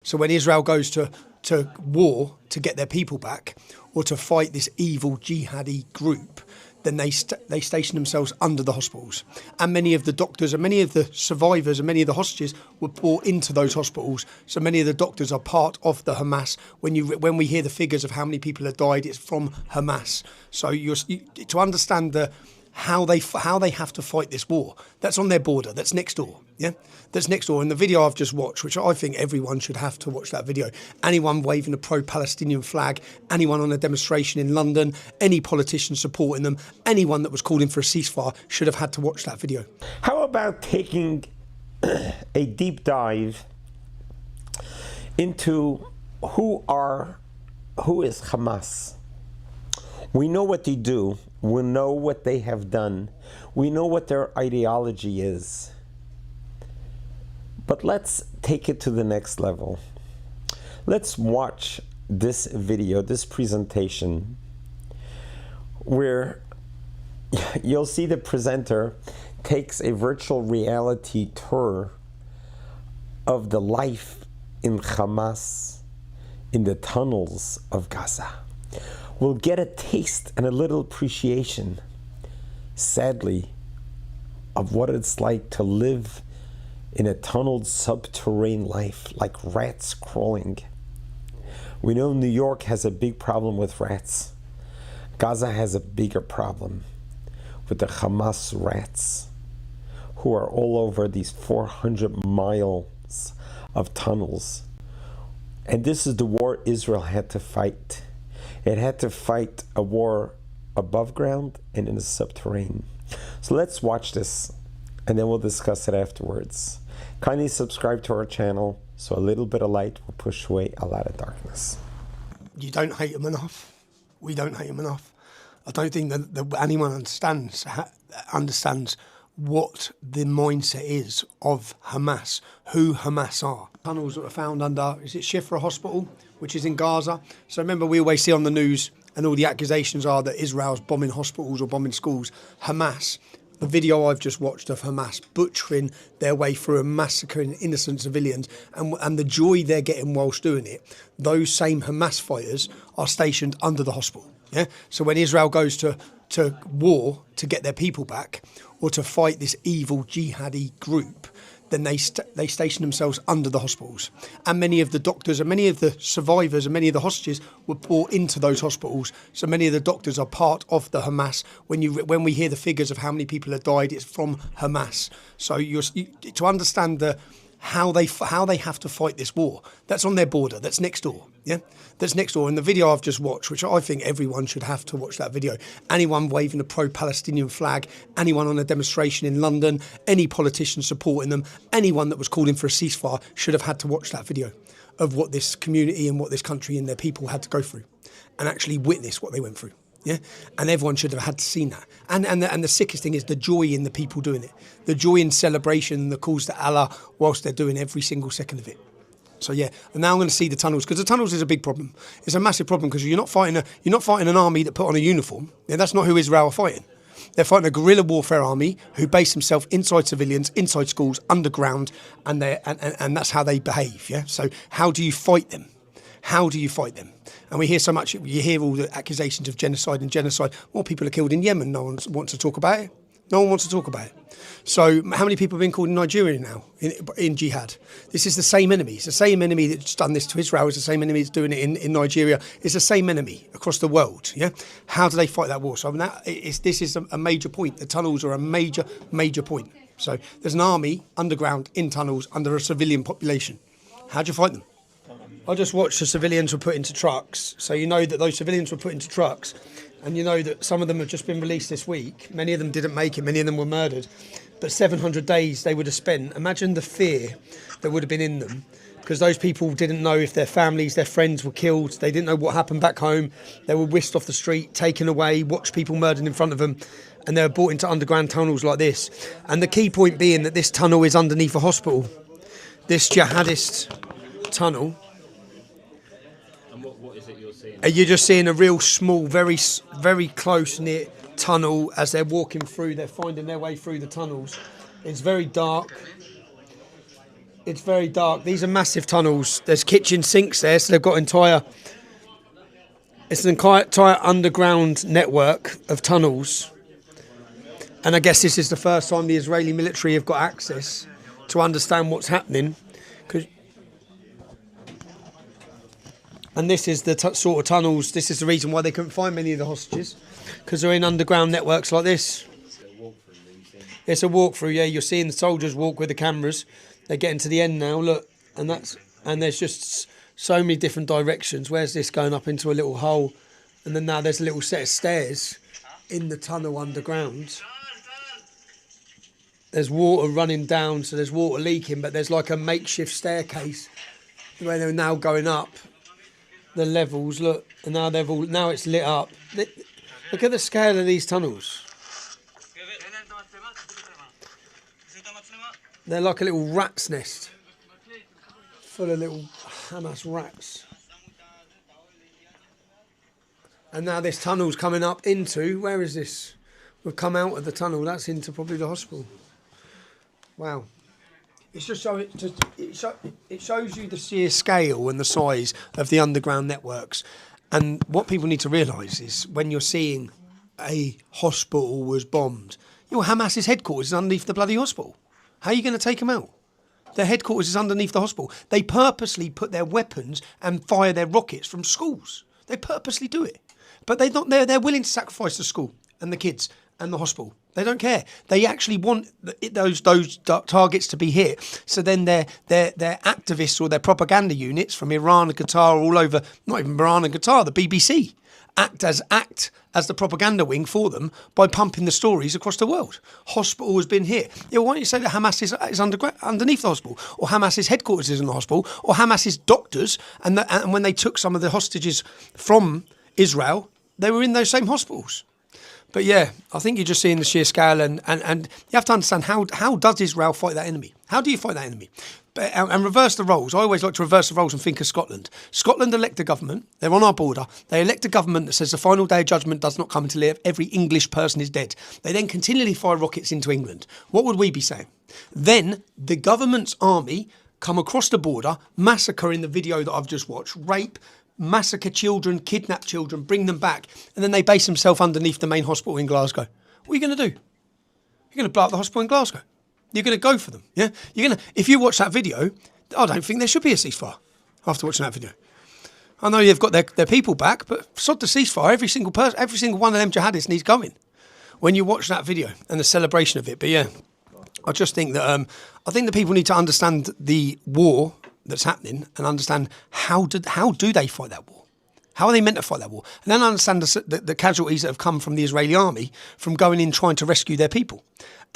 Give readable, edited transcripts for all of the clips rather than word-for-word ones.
So when Israel goes to war to get their people back, or to fight this evil jihadi group, then they station themselves under the hospitals. And many of the doctors and many of the survivors and many of the hostages were brought into those hospitals. So many of the doctors are part of the Hamas. When we hear the figures of how many people have died, it's from Hamas. So to understand how they have to fight this war, that's on their border, that's next door. Yeah, that's next door. And the video I've just watched, which I think everyone should have to watch that video. Anyone waving a pro-Palestinian flag, anyone on a demonstration in London, any politician supporting them, anyone that was calling for a ceasefire should have had to watch that video. How about taking a deep dive into who is Hamas? We know what they do. We know what they have done. We know what their ideology is. But let's take it to the next level. Let's watch this video, this presentation, where you'll see the presenter takes a virtual reality tour of the life in Hamas, in the tunnels of Gaza. We'll get a taste and a little appreciation, sadly, of what it's like to live in a tunneled subterranean life, like rats crawling. We know New York has a big problem with rats. Gaza has a bigger problem with the Hamas rats, who are all over these 400 miles of tunnels. And this is the war Israel had to fight. It had to fight a war above ground and in the subterranean. So let's watch this, and then we'll discuss it afterwards. Kindly subscribe to our channel, so a little bit of light will push away a lot of darkness. You don't hate them enough. We don't hate them enough. I don't think that anyone understands what the mindset is of Hamas, who Hamas are. Tunnels that were found under, is it Shifra Hospital, which is in Gaza. So remember, we always see on the news, and all the accusations are that Israel's bombing hospitals or bombing schools. Hamas, the video I've just watched of Hamas butchering their way through and massacring innocent civilians, and the joy they're getting whilst doing it, those same Hamas fighters are stationed under the hospital. Yeah. So when Israel goes to war to get their people back, or to fight this evil jihadi group, then they station themselves under the hospitals. And many of the doctors and many of the survivors and many of the hostages were brought into those hospitals. So many of the doctors are part of the Hamas. When we hear the figures of how many people have died, it's from Hamas. So to understand how they have to fight this war, that's on their border, that's next door. Yeah, that's next door. And the video I've just watched, which I think everyone should have to watch that video. Anyone waving a pro-Palestinian flag, anyone on a demonstration in London, any politician supporting them, anyone that was calling for a ceasefire should have had to watch that video of what this community and what this country and their people had to go through, and actually witness what they went through. Yeah, and everyone should have had to seen that. And the sickest thing is the joy in the people doing it, the joy in celebration, the calls to Allah whilst they're doing every single second of it. So yeah, and now I'm going to see the tunnels, because the tunnels is a big problem. It's a massive problem, because you're not fighting an army that put on a uniform. Yeah, that's not who Israel are fighting. They're fighting a guerrilla warfare army who base themselves inside civilians, inside schools, underground, and that's how they behave. Yeah. So how do you fight them? How do you fight them? And we hear so much, you hear all the accusations of genocide and genocide. More people are killed in Yemen. No one wants to talk about it. No one wants to talk about it. So how many people have been killed in Nigeria now in jihad? This is the same enemy. It's the same enemy that's done this to Israel. It's the same enemy that's doing it in Nigeria. It's the same enemy across the world. Yeah. How do they fight that war? So this is a major point. The tunnels are a major point. So there's an army underground in tunnels under a civilian population. How do you fight them? I just watched the civilians were put into trucks. So you know that those civilians were put into trucks, and you know that some of them have just been released this week. Many of them didn't make it. Many of them were murdered. But 700 days they would have spent. Imagine the fear that would have been in them, because those people didn't know if their families, their friends were killed. They didn't know what happened back home. They were whisked off the street, taken away, watched people murdered in front of them, and they were brought into underground tunnels like this. And the key point being that this tunnel is underneath a hospital. This jihadist tunnel. What is it you're seeing? You're just seeing a real small, very close-knit tunnel as they're walking through. They're finding their way through the tunnels. It's very dark. It's very dark. These are massive tunnels. There's kitchen sinks there, so they've got it's an entire underground network of tunnels. And I guess this is the first time the Israeli military have got access to understand what's happening. And this is the sort of tunnels, this is the reason why they couldn't find many of the hostages, because they're in underground networks like this. It's a walkthrough, yeah, you're seeing the soldiers walk with the cameras. They're getting to the end now, look, and there's just so many different directions. Where's this going up into a little hole? And then now there's a little set of stairs in the tunnel underground. There's water running down, so there's water leaking, but there's like a makeshift staircase where they're now going up the levels, look, and now it's lit up. Look at the scale of these tunnels. They're like a little rat's nest full of little Hamas rats. And now this tunnel's coming up into, where is this? We've come out of the tunnel, that's into probably the hospital. Wow. It's just so it shows you the sheer scale and the size of the underground networks. And what people need to realise is when you're seeing a hospital was bombed, Hamas's headquarters is underneath the bloody hospital. How are you going to take them out? Their headquarters is underneath the hospital. They purposely put their weapons and fire their rockets from schools. They purposely do it. But they're willing to sacrifice the school and the kids and the hospital. They don't care. They actually want those targets to be hit. So then their activists or their propaganda units from Iran and Qatar, all over, not even Iran and Qatar, the BBC, act as the propaganda wing for them by pumping the stories across the world. Hospital has been hit. Yeah, why don't you say that Hamas is underneath the hospital, or Hamas's headquarters is in the hospital, or Hamas's doctors, and when they took some of the hostages from Israel, they were in those same hospitals. But yeah, I think you're just seeing the sheer scale, and you have to understand how does Israel fight that enemy? How do you fight that enemy? And reverse the roles. I always like to reverse the roles and think of Scotland. Scotland elect a government. They're on our border. They elect a government that says the final day of judgment does not come until every English person is dead. They then continually fire rockets into England. What would we be saying? Then the government's army come across the border, massacre in the video that I've just watched, rape, massacre children, kidnap children, bring them back, and then they base themselves underneath the main hospital in Glasgow. What are you going to do? You're going to blow up the hospital in Glasgow. You're going to go for them, yeah? If you watch that video, I don't think there should be a ceasefire after watching that video. I know they've got their people back, but sod the ceasefire. Every single one of them jihadists needs going when you watch that video and the celebration of it. But yeah, I just think that I think that people need to understand the war that's happening and understand how do they fight that war? How are they meant to fight that war? And then understand the casualties that have come from the Israeli army from going in trying to rescue their people.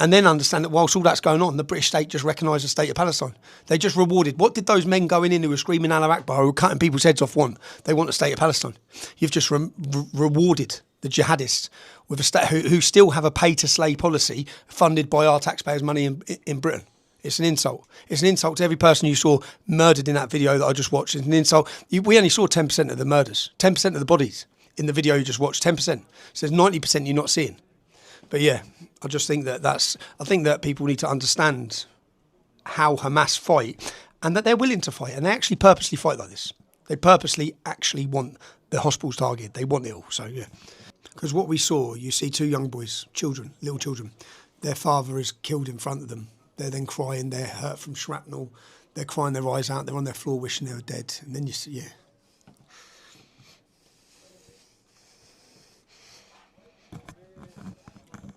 And then understand that whilst all that's going on, the British state just recognised the state of Palestine. They just rewarded. What did those men going in who were screaming Allah Akbar, who were cutting people's heads off want? They want the state of Palestine. You've just rewarded the jihadists with a state who still have a pay-to-slay policy funded by our taxpayers' money in Britain. It's an insult. It's an insult to every person you saw murdered in that video that I just watched. It's an insult. We only saw 10% of the murders, 10% of the bodies in the video you just watched, 10%. So there's 90% you're not seeing. But yeah, I just think I think that people need to understand how Hamas fight and that they're willing to fight, and they actually purposely fight like this. They purposely actually want the hospitals targeted. They want it all. So yeah. Because what we saw, you see two young boys, little children, their father is killed in front of them. They're then crying, they're hurt from shrapnel, they're crying their eyes out, they're on their floor wishing they were dead. And then you see, yeah.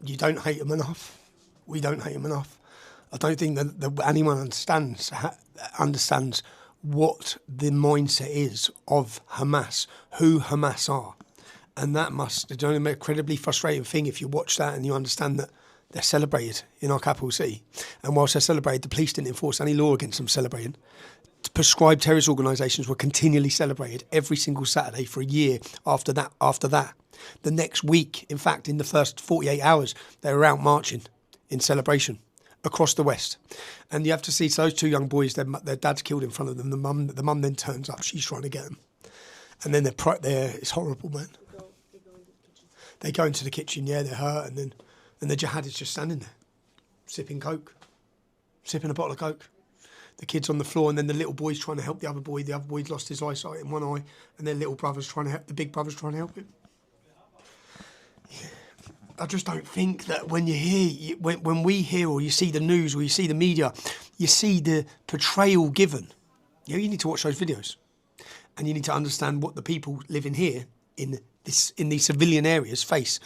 You don't hate them enough. We don't hate them enough. I don't think that anyone understands what the mindset is of Hamas, who Hamas are. And that must, it's only an incredibly frustrating thing if you watch that and you understand that they're celebrated in our capital city. And whilst they're celebrated, the police didn't enforce any law against them celebrating. Prescribed terrorist organisations were continually celebrated every single Saturday for a year after that. The next week, in fact, in the first 48 hours, they were out marching in celebration across the West. And you have to see those two young boys, their dad's killed in front of them. The mum then turns up, she's trying to get them. And then it's horrible, man. They go into the kitchen, yeah, they're hurt, and the jihad is just standing there, sipping a bottle of Coke. the kid's on the floor, and then the little boy's trying to help the other boy. The other boy's lost his eyesight in one eye, and their little brother's trying to help, the big brother's trying to help him. I just don't think that when you hear, when we hear, or you see the news, or you see the media, you see the portrayal given. You need to watch those videos, and you need to understand what the people living here in these civilian areas face,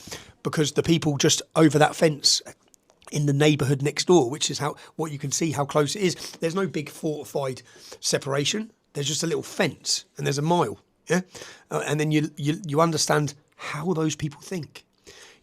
because the people just over that fence in the neighbourhood next door, which is what you can see how close it is. There's no big fortified separation. There's just a little fence, and there's a mile. Yeah, and then you understand how those people think.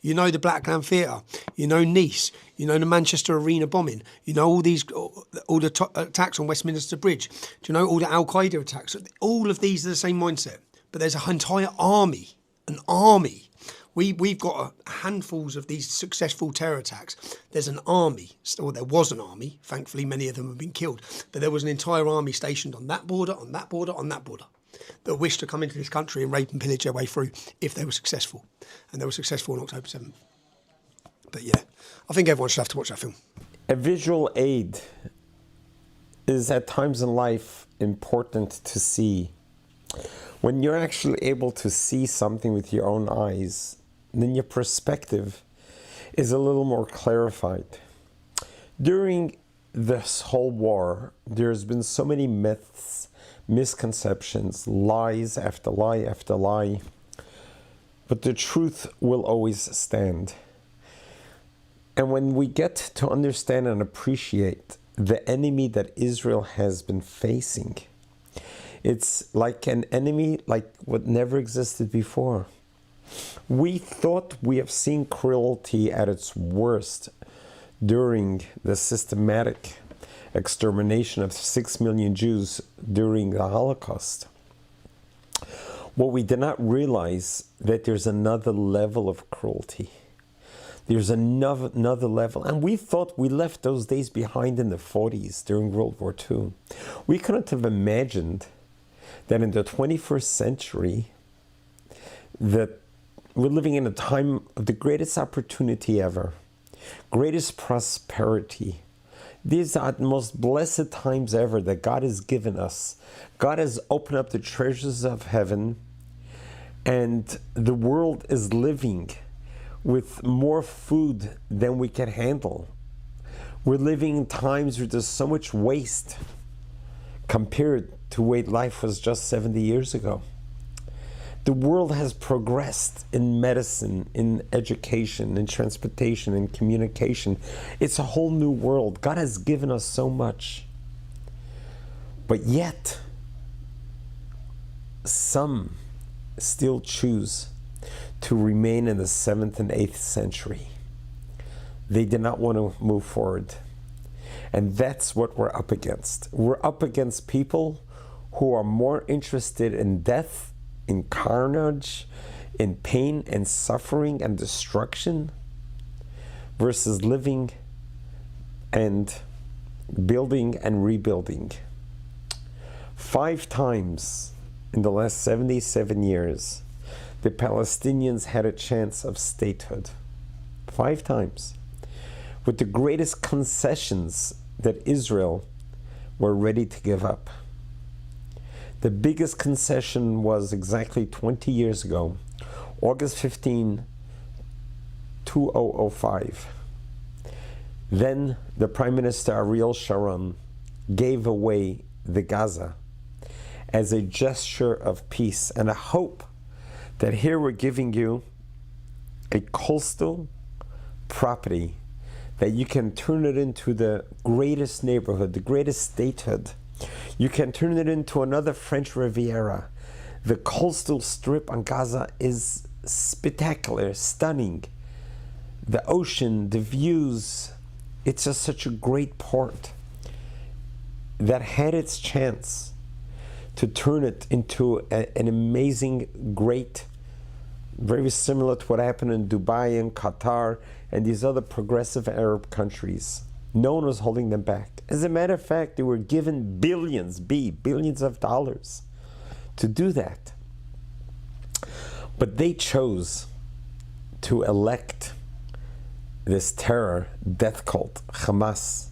You know the Blackland Theatre, you know Nice, you know the Manchester Arena bombing, you know all the attacks on Westminster Bridge. Do you know all the Al Qaeda attacks? All of these are the same mindset, but there's an entire army, an army. We've got handfuls of these successful terror attacks. There's an army, or there was an army. Thankfully, many of them have been killed, but there was an entire army stationed on that border, on that border, on that border, that wished to come into this country and rape and pillage their way through if they were successful. And they were successful on October 7th. But yeah, I think everyone should have to watch that film. A visual aid is at times in life important to see. When you're actually able to see something with your own eyes, then your perspective is a little more clarified. During this whole war, there's been so many myths, misconceptions, lies after lie after lie, but the truth will always stand. And when we get to understand and appreciate the enemy that Israel has been facing, it's like an enemy like what never existed before. We thought we have seen cruelty at its worst during the systematic extermination of 6 million Jews during the Holocaust. What we did not realize that there's another level of cruelty. There's another level. And we thought we left those days behind in the 40s during World War II. We couldn't have imagined that in the 21st century, that we're living in a time of the greatest opportunity ever, greatest prosperity. These are the most blessed times ever that God has given us. God has opened up the treasures of heaven, and the world is living with more food than we can handle. We're living in times where there's so much waste compared to what life was just 70 years ago. The world has progressed in medicine, in education, in transportation, in communication. It's a whole new world. God has given us so much. But yet, some still choose to remain in the 7th and 8th century. They did not want to move forward. And that's what we're up against. We're up against people who are more interested in death, in carnage, in pain and suffering and destruction, versus living and building and rebuilding. 5 times in the last 77 years, the Palestinians had a chance of statehood. 5 times. With the greatest concessions that Israel were ready to give up. The biggest concession was exactly 20 years ago, August 15, 2005. Then the Prime Minister Ariel Sharon gave away the Gaza as a gesture of peace and a hope that here we're giving you a coastal property that you can turn it into the greatest neighborhood, the greatest statehood. You can turn it into another French Riviera. The coastal strip on Gaza is spectacular, stunning. The ocean, the views, it's just such a great port that had its chance to turn it into an amazing, great, very similar to what happened in Dubai and Qatar and these other progressive Arab countries. No one was holding them back. As a matter of fact, they were given billions of dollars to do that. But they chose to elect this terror death cult, Hamas,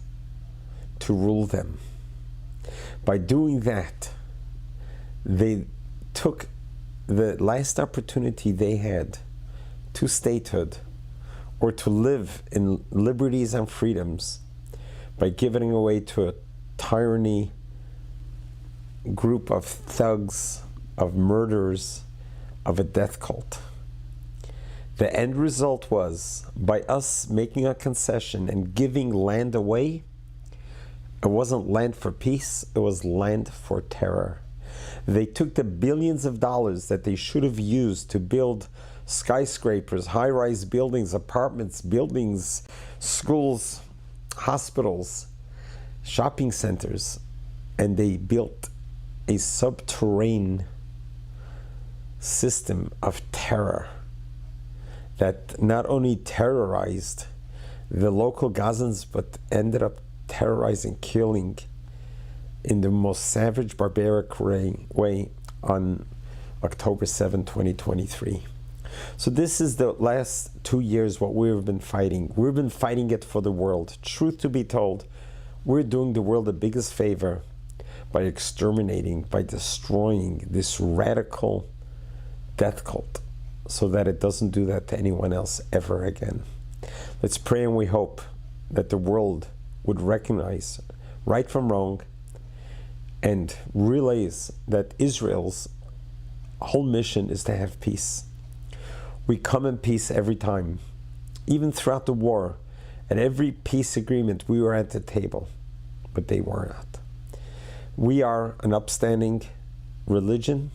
to rule them. By doing that, they took the last opportunity they had to statehood or to live in liberties and freedoms by giving away to a tyranny group of thugs, of murderers, of a death cult. The end result was, by us making a concession and giving land away, it wasn't land for peace, it was land for terror. They took the billions of dollars that they should have used to build skyscrapers, high-rise buildings, apartments, buildings, schools, hospitals, shopping centers, and they built a subterranean system of terror that not only terrorized the local Gazans, but ended up terrorizing, killing in the most savage, barbaric way on October 7, 2023. So this is the last 2 years what we've been fighting. We've been fighting it for the world. Truth to be told, we're doing the world the biggest favor by exterminating, by destroying this radical death cult so that it doesn't do that to anyone else ever again. Let's pray and we hope that the world would recognize right from wrong and realize that Israel's whole mission is to have peace. We come in peace every time. Even throughout the war, at every peace agreement, we were at the table, but they were not. We are an upstanding religion,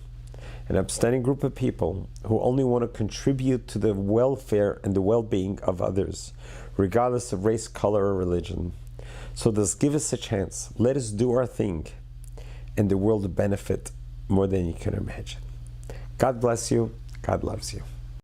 an upstanding group of people who only want to contribute to the welfare and the well-being of others, regardless of race, color, or religion. So just give us a chance. Let us do our thing, and the world will benefit more than you can imagine. God bless you. God loves you.